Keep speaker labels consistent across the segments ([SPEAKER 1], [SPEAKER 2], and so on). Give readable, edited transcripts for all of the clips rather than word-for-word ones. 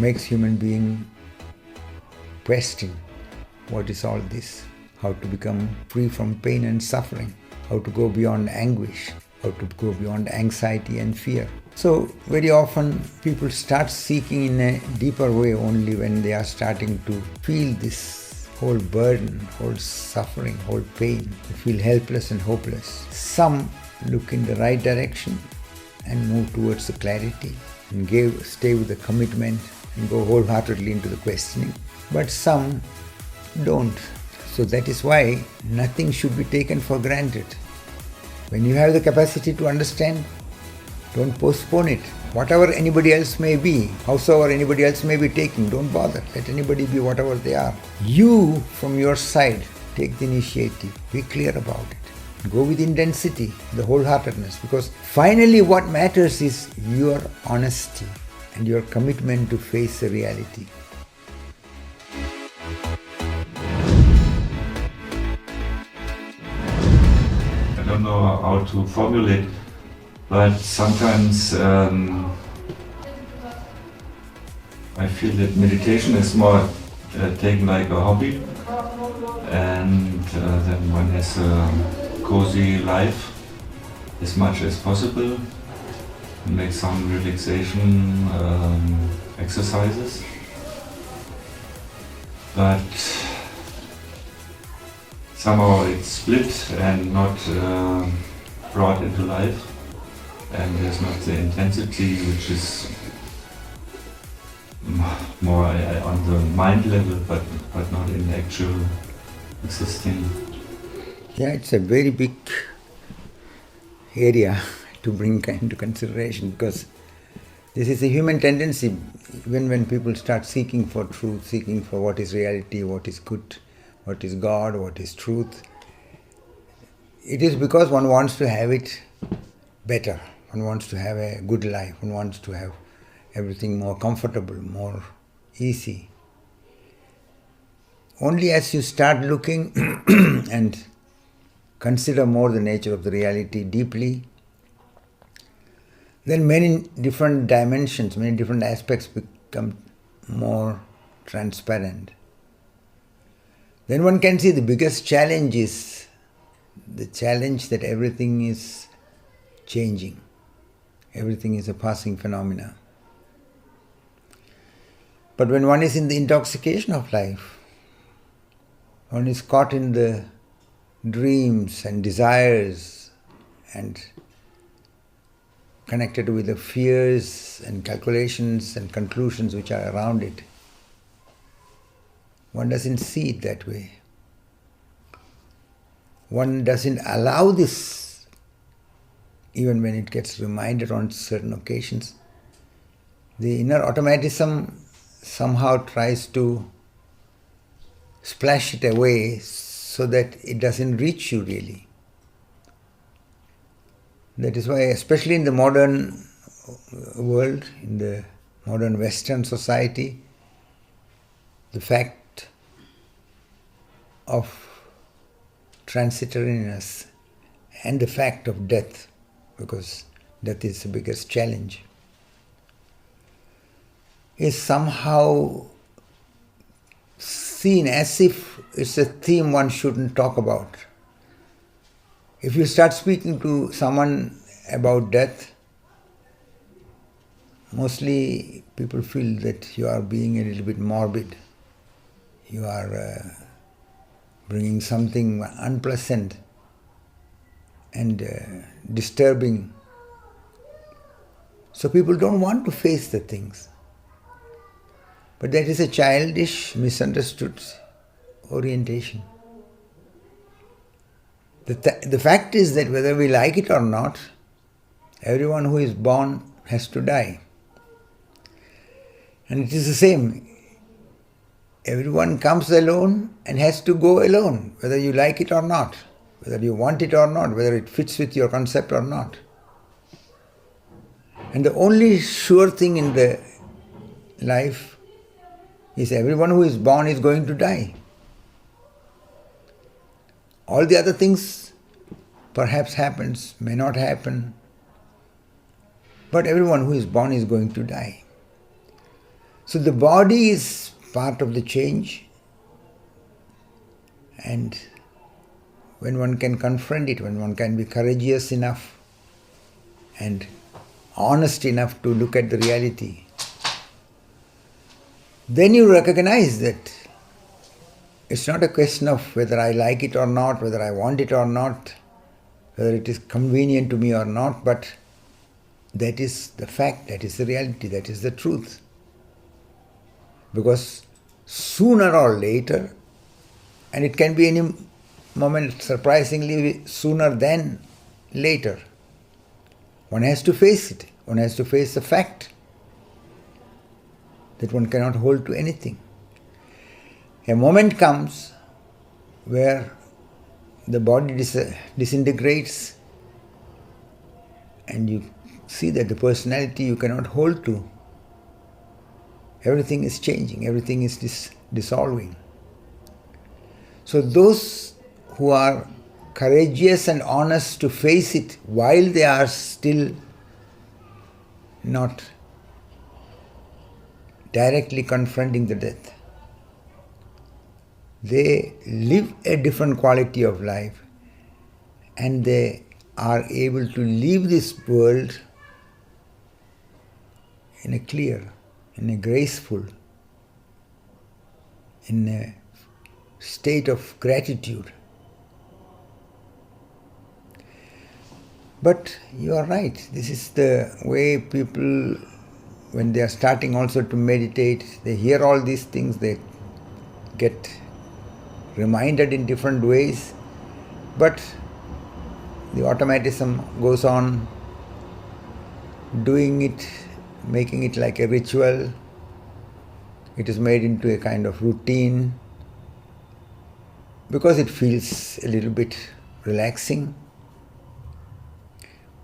[SPEAKER 1] makes human being question what is all this, how to become free from pain and suffering, how to go beyond anguish, how to go beyond anxiety and fear. So very often people start seeking in a deeper way only when they are starting to feel this whole burden, whole suffering, whole pain. They feel helpless and hopeless. Some look in the right direction and move towards the clarity and stay with the commitment and go wholeheartedly into the questioning. But some don't. So that is why nothing should be taken for granted. When you have the capacity to understand, don't postpone it. Whatever anybody else may be, howsoever anybody else may be taking, don't bother. Let anybody be whatever they are. You, from your side, take the initiative. Be clear about it. Go with intensity, the wholeheartedness. Because finally what matters is your honesty and your commitment to face the reality.
[SPEAKER 2] I don't know how to formulate, but sometimes I feel that meditation is more taken like a hobby, and then one has a cozy life as much as possible, make some relaxation exercises, but somehow it's split and not brought into life, and there's not the intensity which is more on the mind level, but not in actual existing.
[SPEAKER 1] Yeah, it's a very big area to bring into consideration, because this is a human tendency. Even when people start seeking for truth, seeking for what is reality, what is good, what is God, what is truth, it is because one wants to have it better. One wants to have a good life. One wants to have everything more comfortable, more easy. Only as you start looking and consider more the nature of the reality deeply, then many different dimensions, many different aspects become more transparent. Then one can see the biggest challenge is the challenge that everything is changing. Everything is a passing phenomena. But when one is in the intoxication of life, one is caught in the dreams and desires and connected with the fears and calculations and conclusions which are around it. One doesn't see it that way. One doesn't allow this, even when it gets reminded on certain occasions. The inner automatism somehow tries to splash it away so that it doesn't reach you really. That is why, especially in the modern world, in the modern Western society, the fact of transitoriness and the fact of death, because death is the biggest challenge, is somehow seen as if it's a theme one shouldn't talk about. If you start speaking to someone about death, mostly people feel that you are being a little bit morbid. You are bringing something unpleasant and disturbing. So people don't want to face the things. But that is a childish, misunderstood orientation. The fact is that whether we like it or not, everyone who is born has to die. And it is the same. Everyone comes alone and has to go alone, whether you like it or not, whether you want it or not, whether it fits with your concept or not. And the only sure thing in the life is everyone who is born is going to die. All the other things perhaps happens, may not happen, but everyone who is born is going to die. So the body is part of the change, and when one can confront it, when one can be courageous enough and honest enough to look at the reality, then you recognize that it's not a question of whether I like it or not, whether I want it or not, whether it is convenient to me or not, but that is the fact, that is the reality, that is the truth. Because sooner or later, and it can be any moment, surprisingly sooner than later, one has to face it. One has to face the fact that one cannot hold to anything. A moment comes where the body disintegrates and you see that the personality you cannot hold to. Everything is changing, everything is dissolving. So those who are courageous and honest to face it while they are still not directly confronting the death, they live a different quality of life, and they are able to leave this world in a clear, in a graceful, in a state of gratitude. But you are right, this is the way people, when they are starting also to meditate, they hear all these things, they get reminded in different ways, but the automatism goes on, doing it, making it like a ritual. It is made into a kind of routine because it feels a little bit relaxing.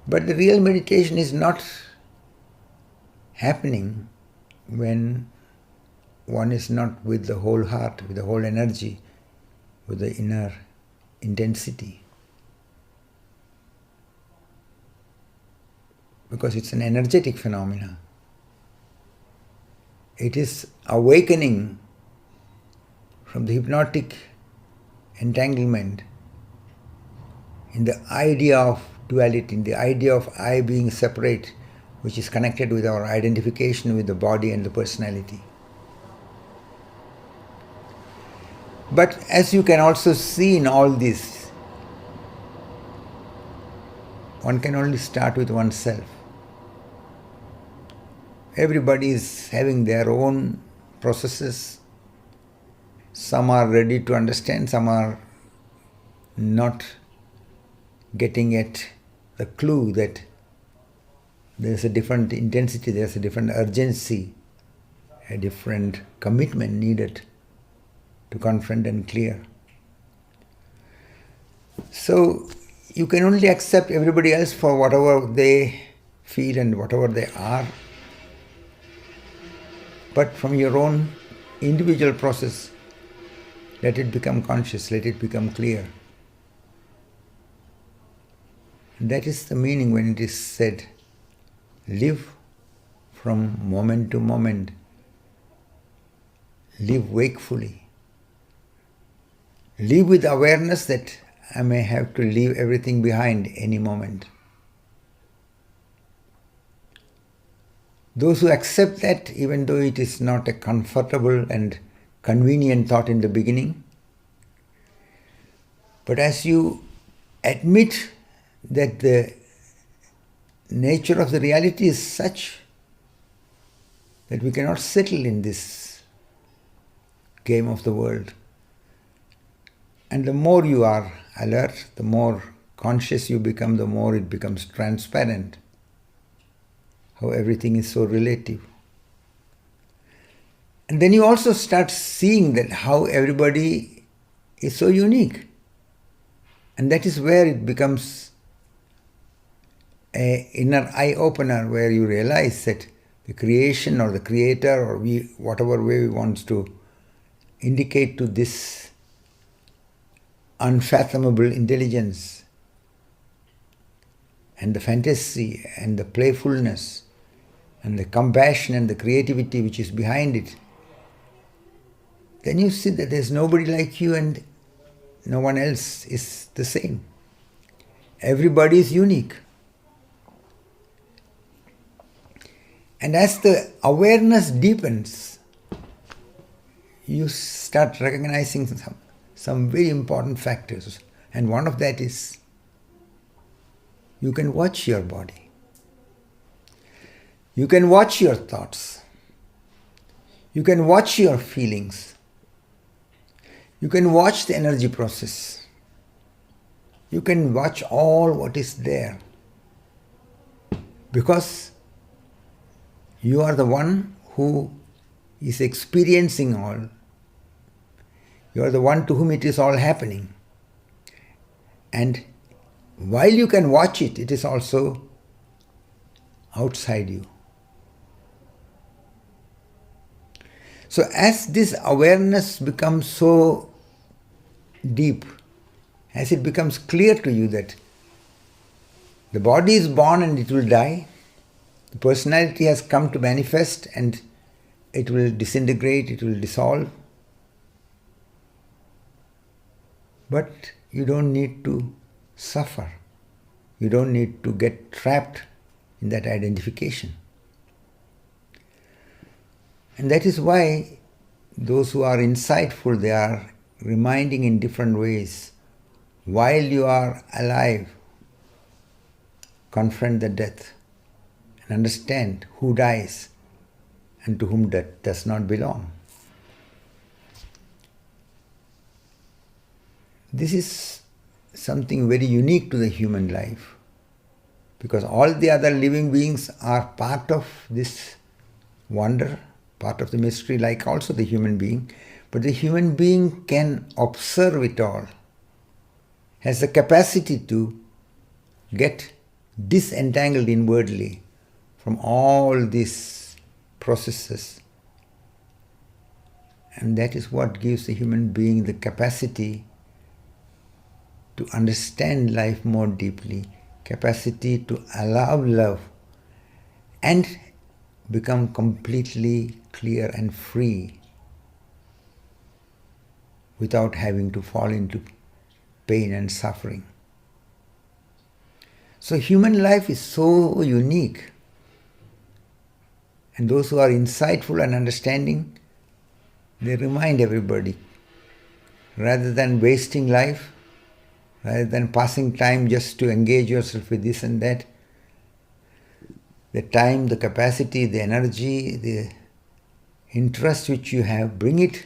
[SPEAKER 1] But the real meditation is not happening when one is not with the whole heart, with the whole energy, with the inner intensity. Because it's an energetic phenomena. It is awakening from the hypnotic entanglement in the idea of duality, in the idea of I being separate, which is connected with our identification with the body and the personality. But as you can also see in all this, one can only start with oneself. Everybody is having their own processes. Some are ready to understand, some are not getting at the clue that there's a different intensity, there's a different urgency, a different commitment needed to confront and clear. So you can only accept everybody else for whatever they feel and whatever they are. But from your own individual process, let it become conscious, let it become clear. That is the meaning when it is said, live from moment to moment, live wakefully. Live with awareness that I may have to leave everything behind any moment. Those who accept that, even though it is not a comfortable and convenient thought in the beginning, but as you admit that the nature of the reality is such that we cannot settle in this game of the world. And the more you are alert, the more conscious you become, the more it becomes transparent how everything is so relative. And then you also start seeing that how everybody is so unique. And that is where it becomes an inner eye-opener, where you realize that the creation or the creator or whatever way we want to indicate to this unfathomable intelligence and the fantasy and the playfulness and the compassion and the creativity which is behind it, then you see that there's nobody like you and no one else is the same. Everybody is unique. And as the awareness deepens, you start recognizing some very important factors. And one of that is you can watch your body. You can watch your thoughts. You can watch your feelings. You can watch the energy process. You can watch all what is there. Because you are the one who is experiencing all. You are the one to whom it is all happening. And while you can watch it, it is also outside you. So as this awareness becomes so deep, as it becomes clear to you that the body is born and it will die, the personality has come to manifest and it will disintegrate, it will dissolve. But you don't need to suffer. You don't need to get trapped in that identification. And that is why those who are insightful, they are reminding in different ways, while you are alive, confront the death and understand who dies and to whom that does not belong. This is something very unique to the human life, because all the other living beings are part of this wonder, part of the mystery, like also the human being. But the human being can observe it all, has the capacity to get disentangled inwardly from all these processes. And that is what gives the human being the capacity to understand life more deeply, capacity to allow love and become completely clear and free without having to fall into pain and suffering. So human life is so unique. And those who are insightful and understanding, they remind everybody, rather than wasting life, rather than passing time just to engage yourself with this and that, the time, the capacity, the energy, the interest which you have, bring it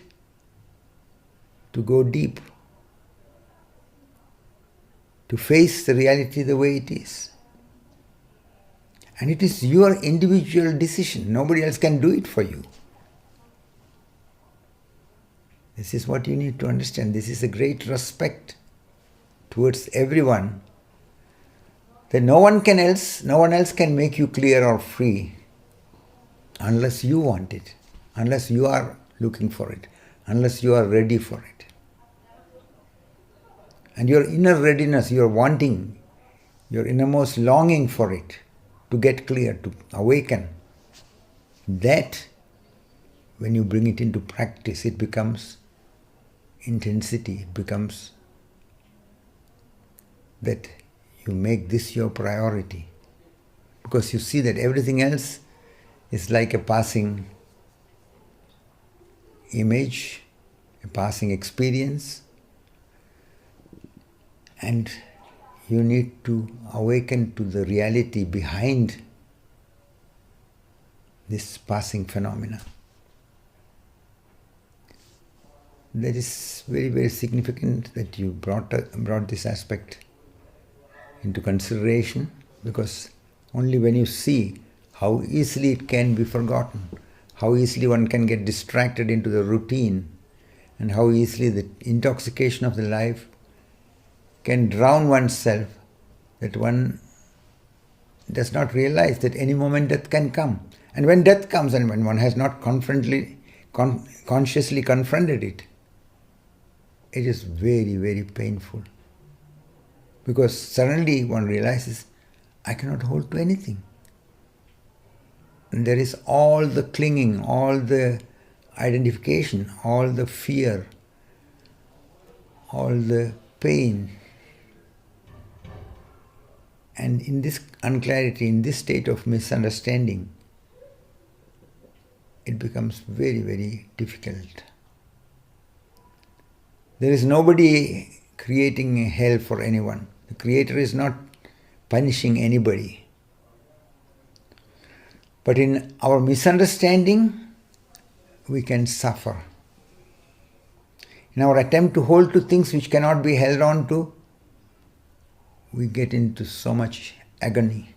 [SPEAKER 1] to go deep, to face the reality the way it is. And it is your individual decision. Nobody else can do it for you. This is what you need to understand. This is a great respect towards everyone, that no one else can make you clear or free unless you want it, unless you are looking for it, unless you are ready for it. And your inner readiness, your wanting, your innermost longing for it, to get clear, to awaken, that when you bring it into practice, it becomes intensity, it becomes that you make this your priority, because you see that everything else is like a passing image, a passing experience, and you need to awaken to the reality behind this passing phenomena. That is very, very significant that you brought this aspect into consideration, because only when you see how easily it can be forgotten, how easily one can get distracted into the routine, and how easily the intoxication of the life can drown oneself, that one does not realize that any moment death can come. And when death comes, and when one has not consciously confronted it, it is very, very painful. Because suddenly one realizes, I cannot hold to anything. there is all the clinging, all the identification, all the fear, all the pain. And in this unclarity, in this state of misunderstanding, it becomes very, very difficult. There is nobody creating a hell for anyone. The Creator is not punishing anybody. But in our misunderstanding, we can suffer. In our attempt to hold to things which cannot be held on to, we get into so much agony.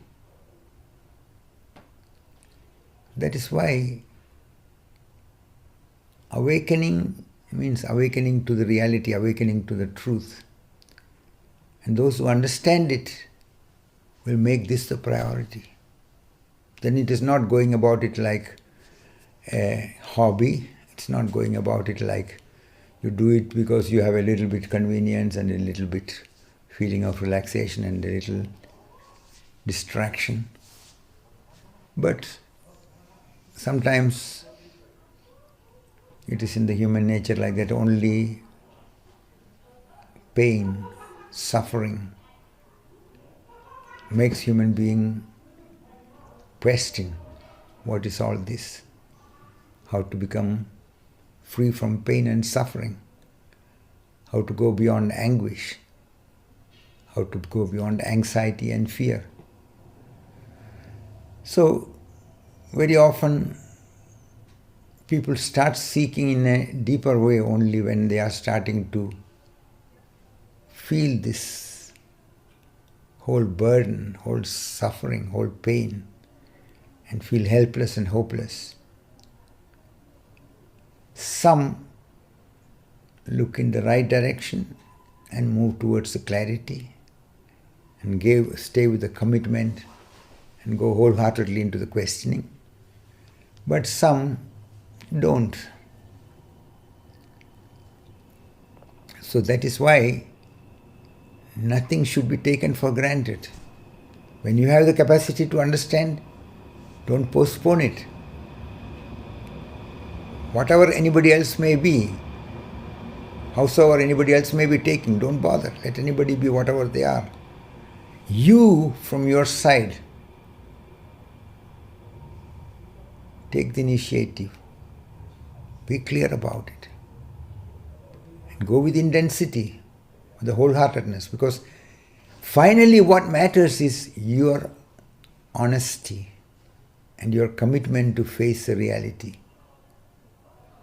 [SPEAKER 1] That is why awakening means awakening to the reality, awakening to the truth. And those who understand it will make this the priority. Then it is not going about it like a hobby. It's not going about it like you do it because you have a little bit convenience and a little bit feeling of relaxation and a little distraction. But sometimes it is in the human nature like that. Only pain, suffering makes human being question what is all this, how to become free from pain and suffering, how to go beyond anguish, how to go beyond anxiety and fear. So very often people start seeking in a deeper way only when they are starting to feel this whole burden, whole suffering, whole pain, and feel helpless and hopeless. Some look in the right direction and move towards the clarity and stay with the commitment and go wholeheartedly into the questioning. But some don't. So that is why nothing should be taken for granted. When you have the capacity to understand, don't postpone it. Whatever anybody else may be, howsoever anybody else may be taking, don't bother. Let anybody be whatever they are. You, from your side, take the initiative. Be clear about it. And go with intensity, with the wholeheartedness. Because finally what matters is your honesty and your commitment to face the reality.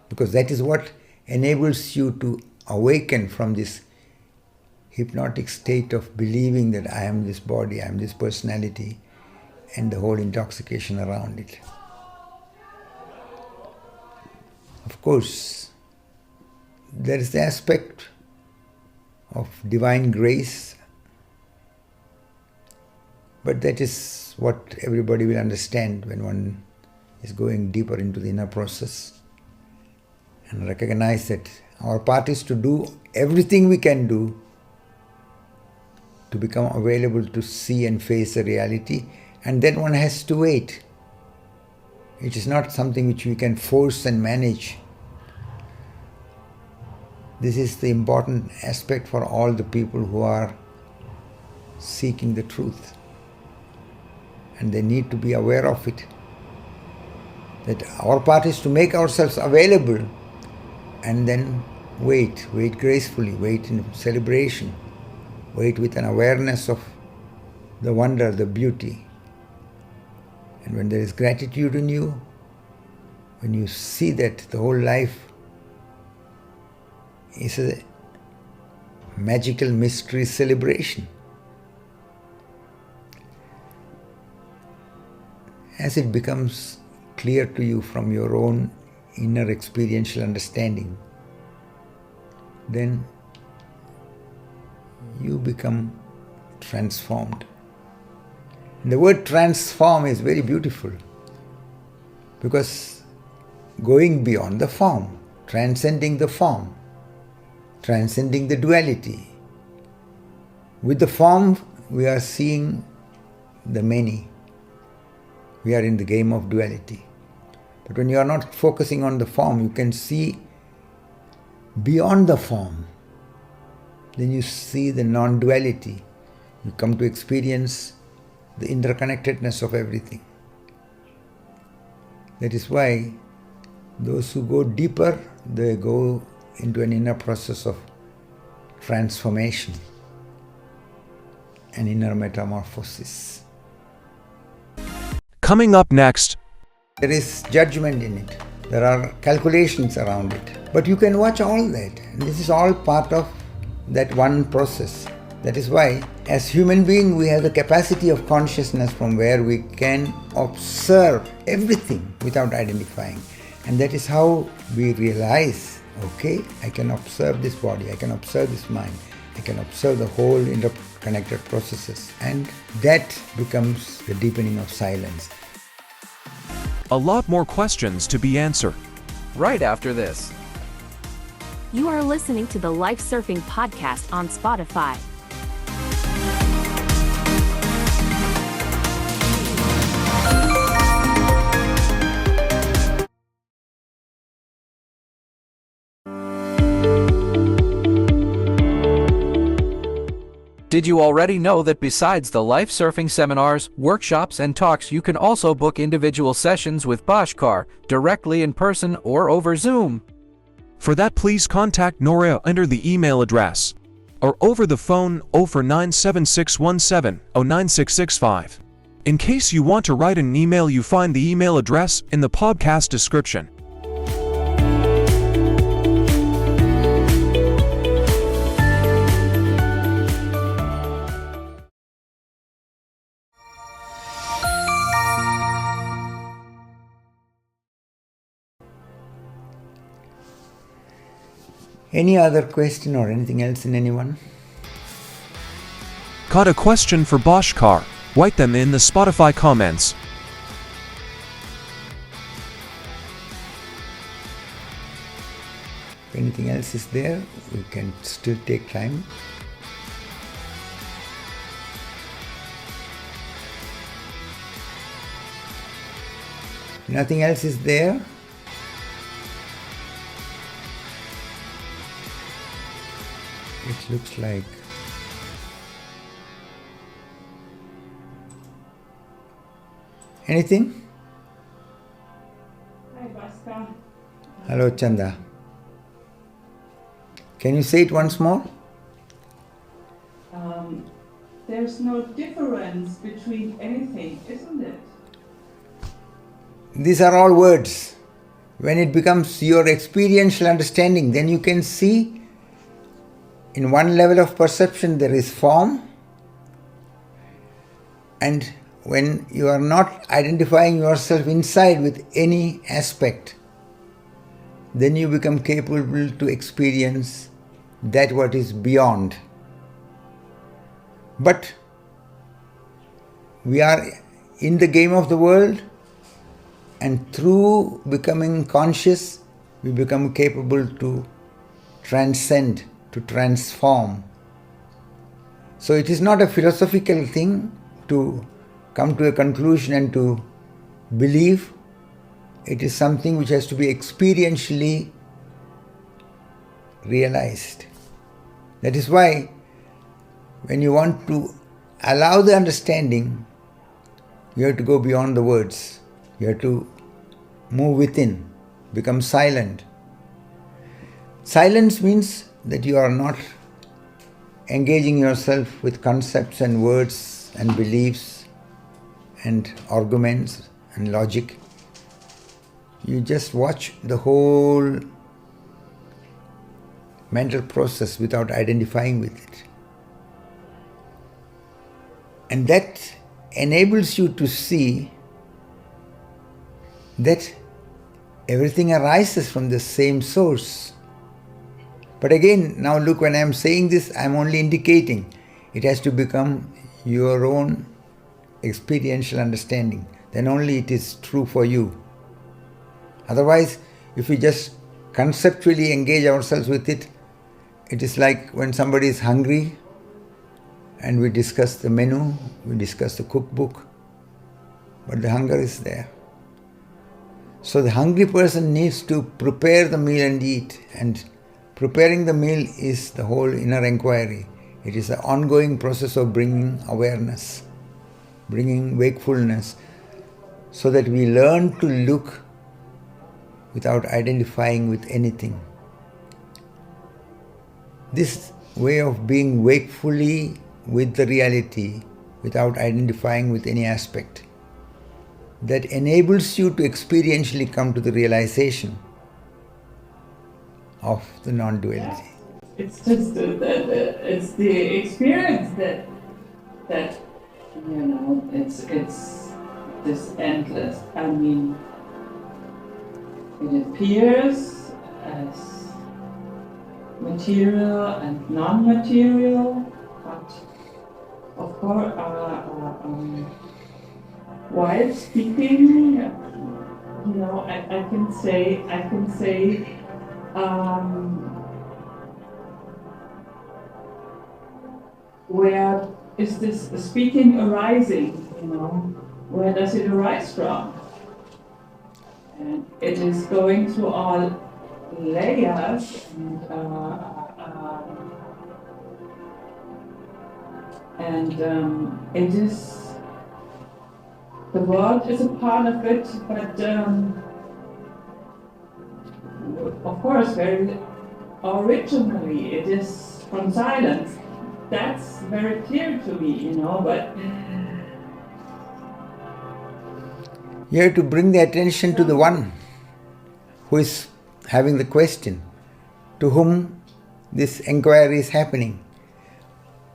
[SPEAKER 1] Because that is what enables you to awaken from this hypnotic state of believing that I am this body, I am this personality, and the whole intoxication around it. Of course, there is the aspect of divine grace, but that is what everybody will understand when one is going deeper into the inner process and recognize that our part is to do everything we can do to become available to see and face the reality, and then one has to wait. It is not something which we can force and manage. This is the important aspect for all the people who are seeking the truth. And they need to be aware of it. That our part is to make ourselves available and then wait gracefully, wait in celebration, wait with an awareness of the wonder, the beauty. And when there is gratitude in you, when you see that the whole life is a magical mystery celebration, as it becomes clear to you from your own inner experiential understanding, then you become transformed. And the word transform is very beautiful because going beyond the form, transcending the form, transcending the duality. With the form, we are seeing the many. We are in the game of duality. But when you are not focusing on the form, you can see beyond the form. Then you see the non-duality. You come to experience the interconnectedness of everything. That is why those who go deeper, they go into an inner process of transformation, an inner metamorphosis.
[SPEAKER 3] Coming up next,
[SPEAKER 1] There is judgment in it. There are calculations around it. But you can watch all that. And this is all part of that one process. That is why, as human beings, we have the capacity of consciousness from where we can observe everything without identifying. And that is how we realize, okay, I can observe this body, I can observe this mind, I can observe the whole interconnected processes. And that becomes the deepening of silence.
[SPEAKER 3] a lot more questions to be answered.
[SPEAKER 4] Right after this.
[SPEAKER 5] You are listening to the Life Surfing Podcast on Spotify.
[SPEAKER 4] Did you already know that besides the life surfing seminars, workshops, and talks, you can also book individual sessions with Bhashkar directly in person or over Zoom?
[SPEAKER 3] For that, please contact Nora under the email address or over the phone 0497617 09665. In case you want to write an email, you find the email address in the podcast description.
[SPEAKER 1] Any other question or anything else in anyone?
[SPEAKER 3] Got a question for Bhashkar? Write them in the Spotify comments.
[SPEAKER 1] If anything else is there, we can still take time. Nothing else is there? It looks like anything?
[SPEAKER 6] Hi, Bhashkar.
[SPEAKER 1] Hello, Chanda. Can you say it once more?
[SPEAKER 6] There's no difference between anything, isn't it?
[SPEAKER 1] These are all words. When it becomes your experiential understanding, then you can see in one level of perception there is form, and when you are not identifying yourself inside with any aspect, then you become capable to experience that what is beyond. But we are in the game of the world, and through becoming conscious, we become capable to transcend, to transform. So it is not a philosophical thing to come to a conclusion and to believe. It is something which has to be experientially realized. That is why when you want to allow the understanding, you have to go beyond the words. You have to move within, become silent. Silence means that you are not engaging yourself with concepts and words and beliefs and arguments and logic. You just watch the whole mental process without identifying with it. And that enables you to see that everything arises from the same source. But again, now look, when I am saying this, I am only indicating it has to become your own experiential understanding. Then only it is true for you. Otherwise, if we just conceptually engage ourselves with it, it is like when somebody is hungry and we discuss the menu, we discuss the cookbook, but the hunger is there. So the hungry person needs to prepare the meal and eat, and preparing the meal is the whole inner inquiry. It is an ongoing process of bringing awareness, bringing wakefulness, so that we learn to look without identifying with anything. This way of being wakefully with the reality without identifying with any aspect, that enables you to experientially come to the realization of the non-duality.
[SPEAKER 6] It's just it's the experience that it's this endless. I mean, it appears as material and non-material, but of course, while speaking, I can say. Where is this speaking arising? Where does it arise from? And it is going through all layers, and it is, the world is a part of it, but of course, very originally it is from silence. That's very clear to me, but
[SPEAKER 1] You have to bring the attention to the one who is having the question, to whom this inquiry is happening,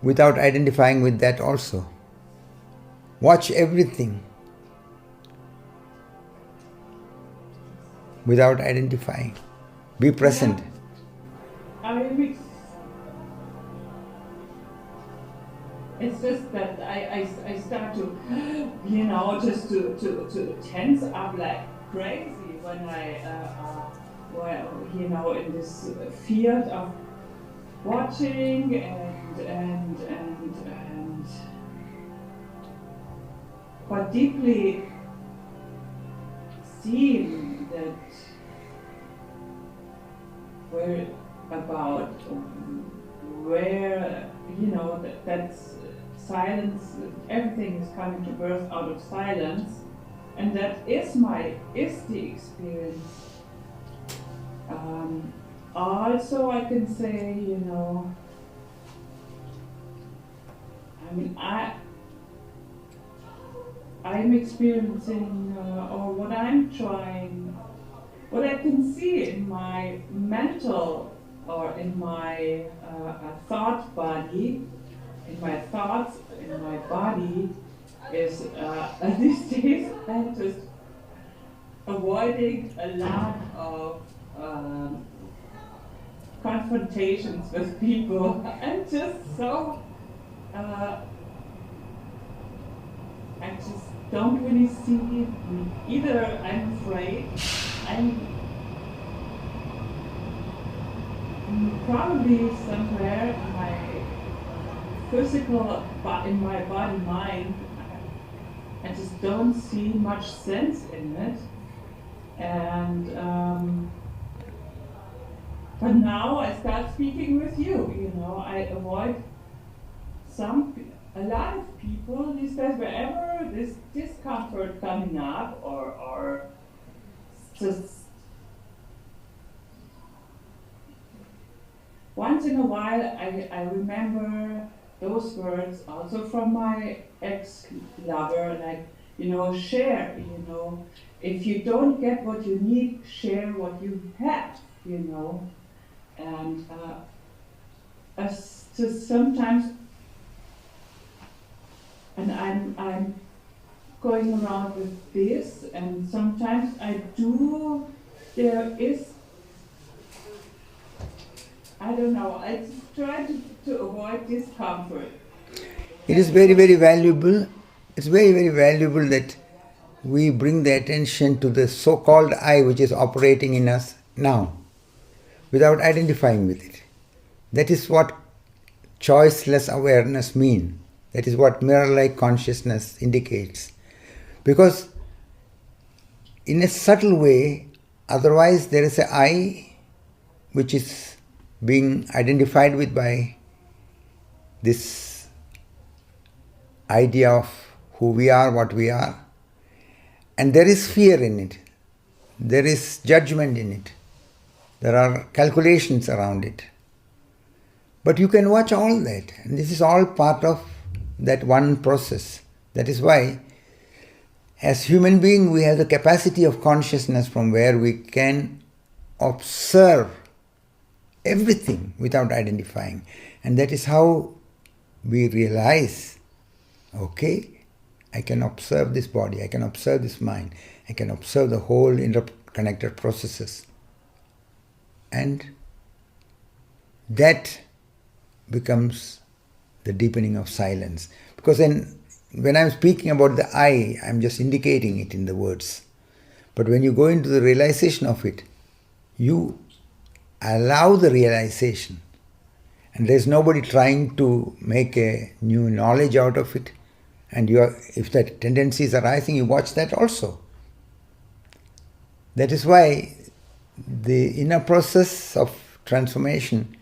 [SPEAKER 1] without identifying with that also. Watch everything without identifying. Be present.
[SPEAKER 6] It's just that I start to, just to tense up like crazy when in this field of watching and but deeply seeing that that's silence, everything is coming to birth out of silence, and that is the experience. Also, I can say, I'm experiencing, or what I'm trying, what I can see in my mental or in my thought body, in my thoughts, in my body, is these days I'm just avoiding a lot of confrontations with people. I'm just so, I just don't really see, either I'm afraid, I'm probably somewhere in my physical, in my body, mind, I just don't see much sense in it. And but now I start speaking with you, I avoid a lot of people these days, wherever this discomfort coming up or just once in a while I remember those words also from my ex-lover, like, share, if you don't get what you need, share what you have, and just sometimes, and I'm going around with this, and sometimes there is, I don't know, I just try to avoid discomfort.
[SPEAKER 1] It is very, very valuable. It's very, very valuable that we bring the attention to the so-called I which is operating in us now, without identifying with it. That is what choiceless awareness means. That is what mirror-like consciousness indicates. Because in a subtle way, otherwise there is an I which is being identified with by this idea of who we are, what we are. And there is fear in it. There is judgment in it. There are calculations around it. But you can watch all that. And this is all part of that one process. That is why, as human beings, we have the capacity of consciousness from where we can observe everything without identifying. And that is how we realize, okay, I can observe this body, I can observe this mind, I can observe the whole interconnected processes. And that becomes the deepening of silence. Because when I'm speaking about the I, I'm just indicating it in the words. But when you go into the realization of it, you allow the realization. And there's nobody trying to make a new knowledge out of it. And if that tendency is arising, you watch that also. That is why the inner process of transformation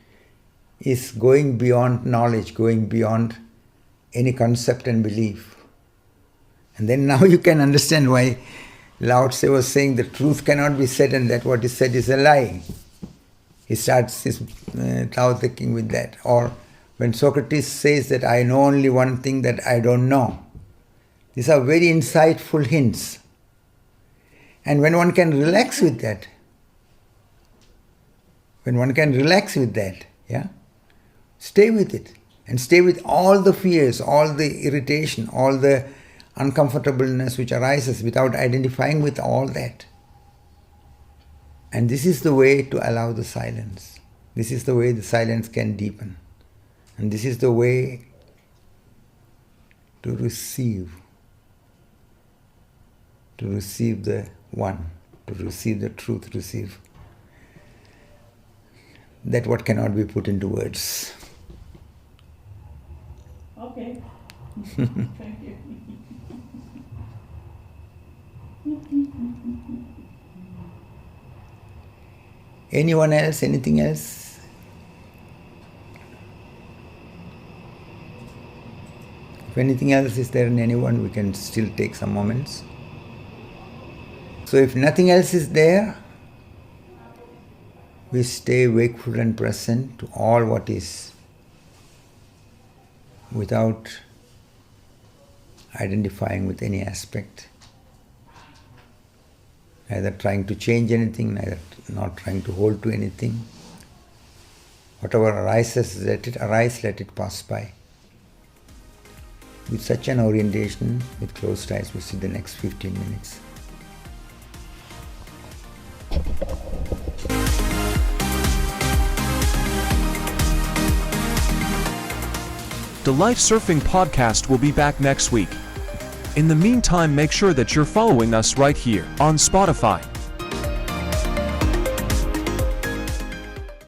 [SPEAKER 1] is going beyond knowledge, going beyond any concept and belief. And then now you can understand why Lao Tse was saying the truth cannot be said and that what is said is a lie. He starts his Tao thinking with that. Or when Socrates says that I know only one thing that I don't know. These are very insightful hints. And when one can relax with that, stay with it. And stay with all the fears, all the irritation, all the uncomfortableness which arises without identifying with all that. And this is the way to allow the silence. This is the way the silence can deepen. And this is the way to receive the one, to receive the truth, receive that what cannot be put into words.
[SPEAKER 6] Okay. Thank you.
[SPEAKER 1] Anyone else? Anything else? If anything else is there in anyone, we can still take some moments. So if nothing else is there, we stay wakeful and present to all what is, without identifying with any aspect, neither trying to change anything, neither not trying to hold to anything. Whatever arises, let it arise, let it pass by. With such an orientation, with closed eyes, we see the next 15 minutes.
[SPEAKER 3] The Life Surfing Podcast will be back next week. In the meantime, make sure that you're following us right here on Spotify.